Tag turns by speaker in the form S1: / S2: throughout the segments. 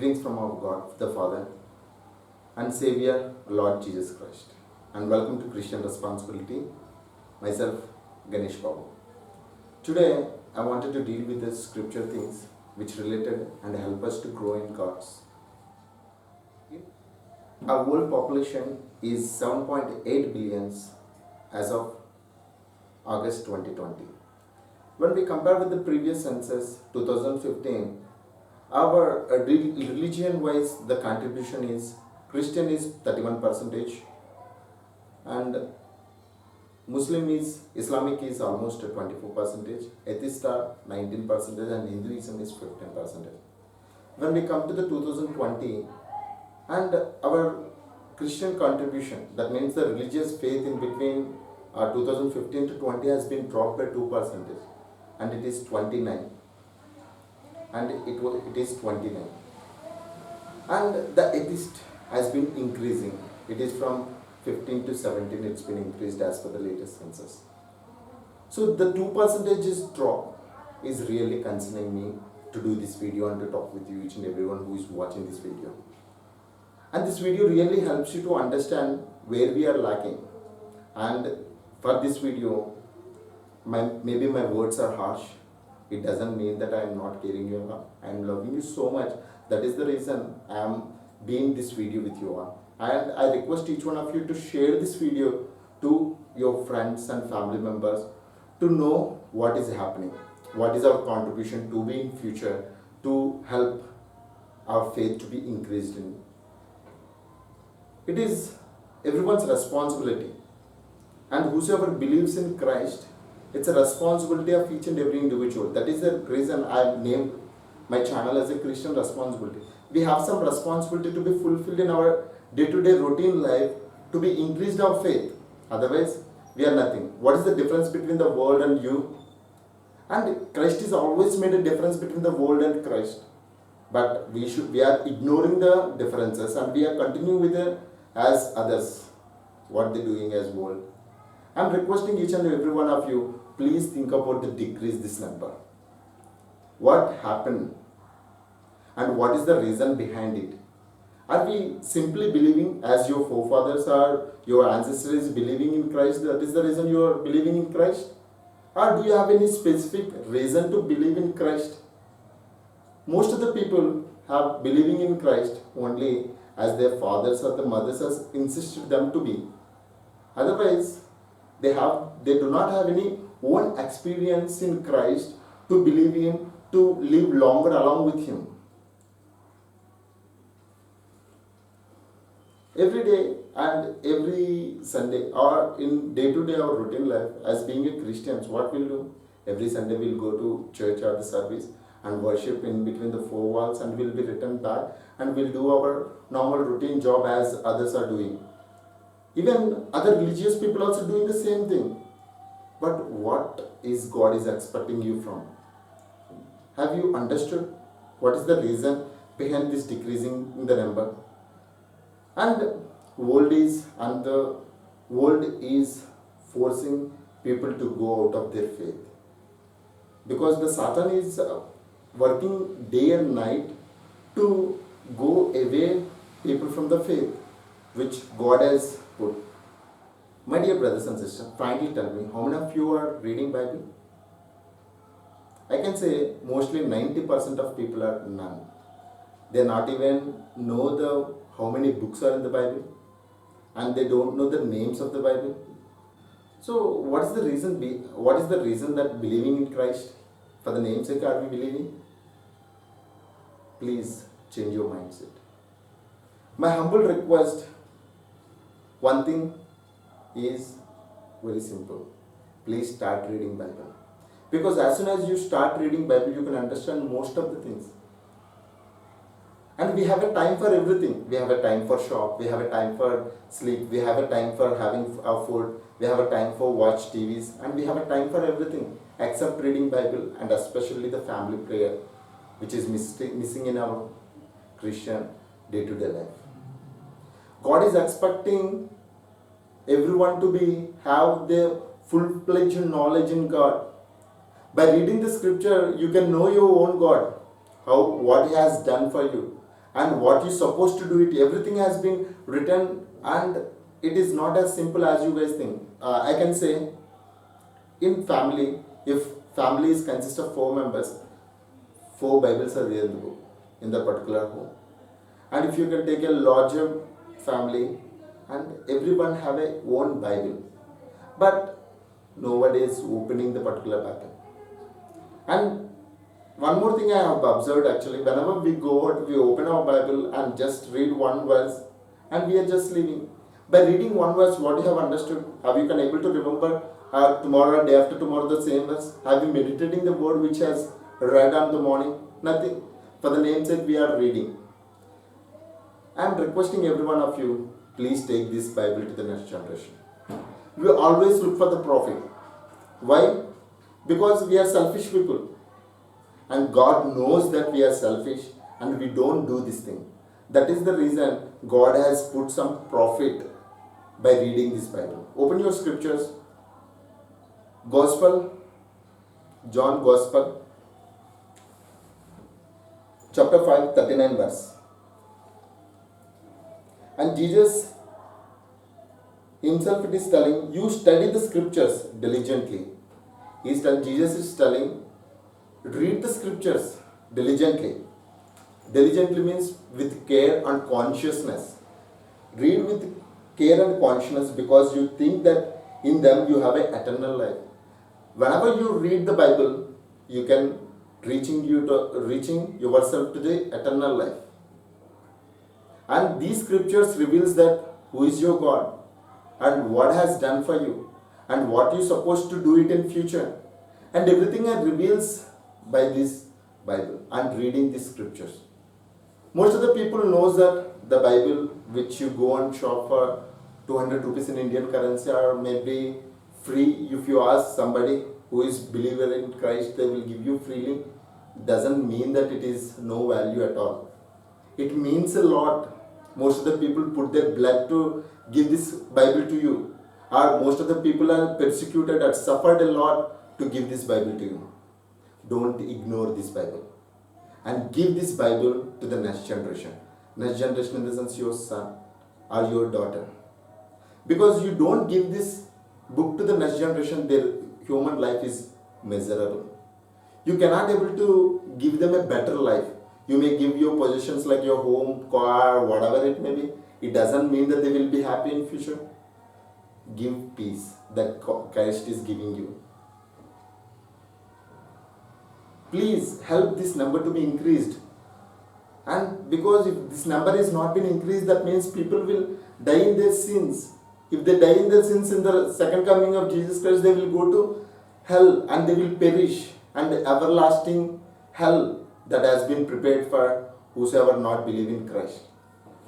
S1: Greetings from our God, the Father and Savior, Lord Jesus Christ. And welcome to Christian Responsibility. Myself, Ganesh Babu. Today, I wanted to deal with the scripture things which related and help us to grow in God's. Our world population is 7.8 billions as of August 2020. When we compare with the previous census, 2015, our religion-wise, the contribution is Christian is 31%, and Muslim is Islamic is almost 24%, atheist are 19%, and Hinduism is 15%. When we come to the 2020, and our Christian contribution, that means the religious faith in between 2015 to 20 has been dropped by 2%, and it is 29. And it is 29. And the atheist has been increasing. It is from 15 to 17, it's been increased as per the latest census. So the 2% drop is really concerning me to do this video and to talk with you, each and everyone who is watching this video. And this video really helps you to understand where we are lacking. And for this video, maybe my words are harsh. It doesn't mean that I am not caring you all. I am loving you so much. That is the reason I am being this video with you all. And I request each one of you to share this video to your friends and family members to know what is happening, what is our contribution to be in future to help our faith to be increased in. It is everyone's responsibility, and whosoever believes in Christ, it's a responsibility of each and every individual. That is the reason I named my channel as a Christian responsibility. We have some responsibility to be fulfilled in our day-to-day routine life to be increased our faith. Otherwise, we are nothing. What is the difference between the world and you? And Christ has always made a difference between the world and Christ. But we are ignoring the differences and we are continuing with it as others, what they are doing as world. I am requesting each and every one of you, please think about the decrease this number. What happened and what is the reason behind it? Are we simply believing as your forefathers are, your ancestors believing in Christ, that is the reason you are believing in Christ? Or do you have any specific reason to believe in Christ? Most of the people have believing in Christ only as their fathers or the mothers has insisted them to be. Otherwise, they do not have any own experience in Christ to believe in, to live longer along with Him. Every day and every Sunday or in day-to-day our routine life as being a Christians, what we'll do? Every Sunday we'll go to church or the service and worship in between the four walls, and we'll be returned back and we'll do our normal routine job as others are doing. Even other religious people also doing the same thing. But what is God is expecting you from? Have you understood what is the reason behind this decreasing in the number? And the world is forcing people to go out of their faith. Because the Satan is working day and night to go away people from the faith which God has put. My dear brothers and sisters, frankly tell me, how many of you are reading Bible? I can say mostly 90% of people are none. They not even know how many books are in the Bible, and they don't know the names of the Bible. So what is the reason that believing in Christ, for the namesake are we believing? Please change your mindset. My humble request, one thing is very simple. Please start reading Bible. Because as soon as you start reading Bible, you can understand most of the things. And we have a time for everything. We have a time for shop, we have a time for sleep, we have a time for having our food, we have a time for watch TVs, and we have a time for everything except reading Bible, and especially the family prayer, which is missing in our Christian day-to-day life. God is expecting everyone to have their full-fledged knowledge in God. By reading the scripture, you can know your own God, what He has done for you. and what you're supposed to do it, everything has been written, and it is not as simple as you guys think. I can say, in family, if family is consist of 4 members, 4 Bibles are there in the book, in the particular home. And if you can take a larger family, and everyone have a own Bible, but nobody is opening the particular Bible. And one more thing I have observed, actually, whenever we go out, we open our Bible and just read one verse, and we are just leaving. By reading one verse, what you have understood? Have you been able to remember tomorrow, day after tomorrow, the same verse? Have you meditating the word which has read on the morning? Nothing. For the namesake, we are reading. I am requesting every one of you, please take this Bible to the next generation. We always look for the profit. Why? Because we are selfish people. And God knows that we are selfish and we don't do this thing. That is the reason God has put some profit by reading this Bible. Open your scriptures. Gospel, John Gospel, chapter 5, 39 verse. And Jesus himself, it is telling, you study the scriptures diligently. Jesus is telling, read the scriptures diligently. Diligently means with care and consciousness. Read with care and consciousness, because you think that in them you have an eternal life. Whenever you read the Bible, you can reaching yourself to the eternal life. And these scriptures reveals that who is your God and what has done for you and what you're supposed to do it in future. And everything it reveals by this Bible and reading these scriptures. Most of the people knows that the Bible which you go and shop for 200 rupees in Indian currency or maybe free. If you ask somebody who is believer in Christ, they will give you freely. Doesn't mean that it is no value at all. It means a lot. Most of the people put their blood to give this Bible to you. Or most of the people are persecuted and suffered a lot to give this Bible to you. Don't ignore this Bible. And give this Bible to the next generation. Next generation in the sense your son or your daughter. Because you don't give this book to the next generation, their human life is miserable. You cannot able to give them a better life. You may give your possessions like your home, car, whatever it may be. It doesn't mean that they will be happy in future. Give peace that Christ is giving you. Please help this number to be increased. And because if this number is not been increased, that means people will die in their sins. If they die in their sins in the second coming of Jesus Christ, they will go to hell and they will perish, and everlasting hell that has been prepared for whosoever not believe in Christ.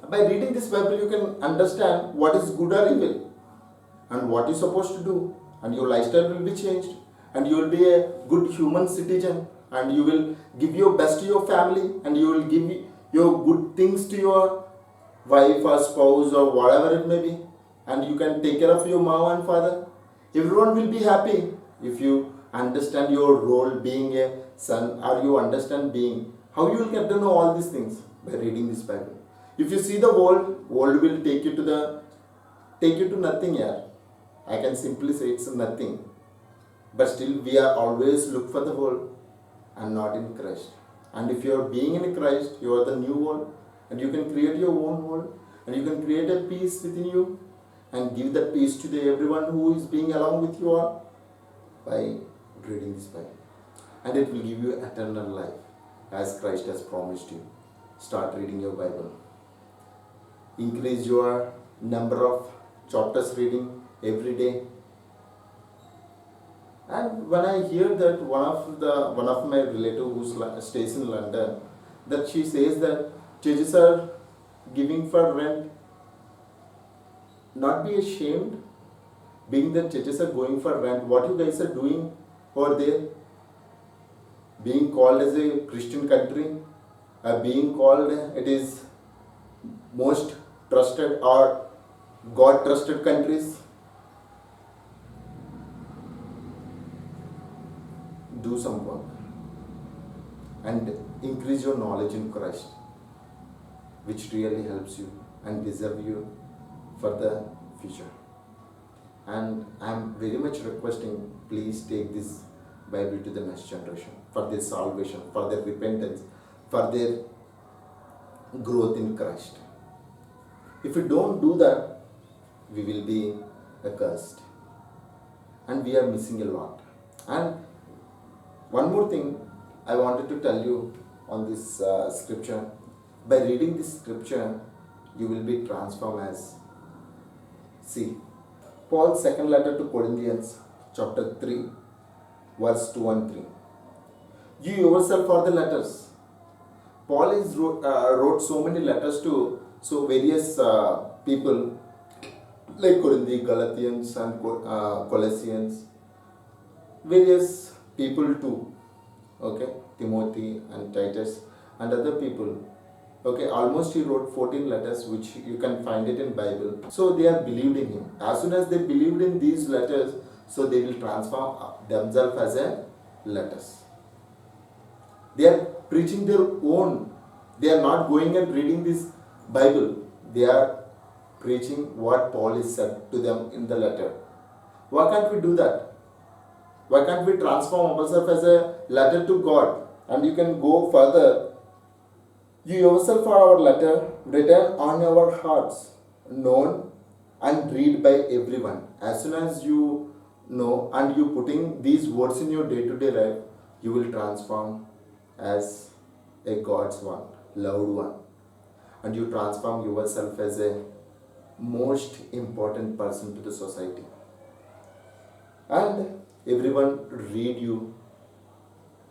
S1: By reading this Bible, you can understand what is good or evil and what you're supposed to do, and your lifestyle will be changed, and you will be a good human citizen, and you will give your best to your family, and you will give your good things to your wife or spouse or whatever it may be, and you can take care of your mom and father. Everyone will be happy if you understand your role being a son, or you understand being how you will get to know all these things by reading this Bible. If you see the world will take you to nothing here. I can simply say it's nothing. But still we are always look for the world and not in Christ. And if you are being in Christ, you are the new world, and you can create your own world, and you can create a peace within you and give that peace to everyone who is being along with you all by reading this Bible. And it will give you eternal life as Christ has promised you. Start reading your Bible. Increase your number of chapters reading every day. And when I hear that one of my relative who stays in London, that she says that churches are giving for rent, not be ashamed, being that churches are going for rent. What you guys are doing over there? Being called as a Christian country, being called it is most trusted or God trusted countries. Do some work and increase your knowledge in Christ. which really helps you and deserve you for the future. And I am very much requesting, please take this Bible to the next generation for their salvation, for their repentance, for their growth in Christ. If we don't do that, we will be accursed, and we are missing a lot. And one more thing I wanted to tell you on this scripture. By reading this scripture, you will be transformed as, see, Paul's second letter to Corinthians, chapter 3, verse 2 and 3. You yourself are the letters. Paul wrote so many letters to various people like Corinthians, Galatians, and Colossians, various people too. Okay, Timothy and Titus and other people. Okay, almost he wrote 14 letters, which you can find it in Bible. So they are believed in him. As soon as they believed in these letters, so they will transform themselves as a letters. They are preaching their own. They are not going and reading this Bible. They are preaching what Paul is said to them in the letter. Why can't we do that? Why can't we transform ourselves as a letter to God? And you can go further. You yourself are our letter, written on our hearts, known and read by everyone. As soon as you know and you putting these words in your day-to-day life, you will transform as a God's one, loved one. And you transform yourself as a most important person to the society. And everyone read you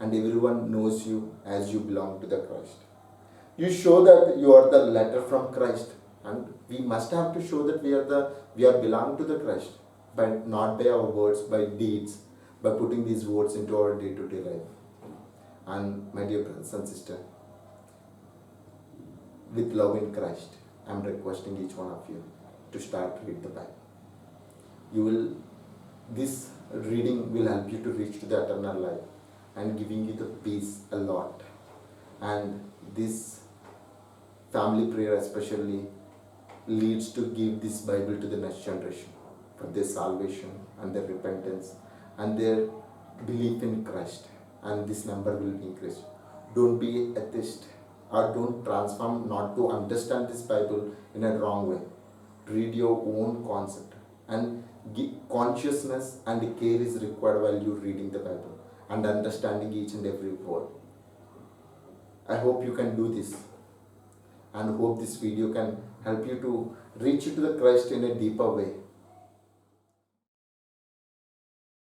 S1: and everyone knows you as you belong to the Christ. You show that you are the letter from Christ, and we must have to show that we are belong to the Christ, but not by our words, by deeds, by putting these words into our day-to-day life. And my dear brothers and sisters, with love in Christ, I am requesting each one of you to start read the Bible. This reading will help you to reach to the eternal life and giving you the peace a lot. And this family prayer especially leads to give this Bible to the next generation for their salvation and their repentance and their belief in Christ. And this number will be increased. Don't be atheist, or don't transform not to understand this Bible in a wrong way. Read your own concept, and consciousness and care is required while you reading the Bible and understanding each and every word. I hope you can do this, and hope this video can help you to reach to the Christ in a deeper way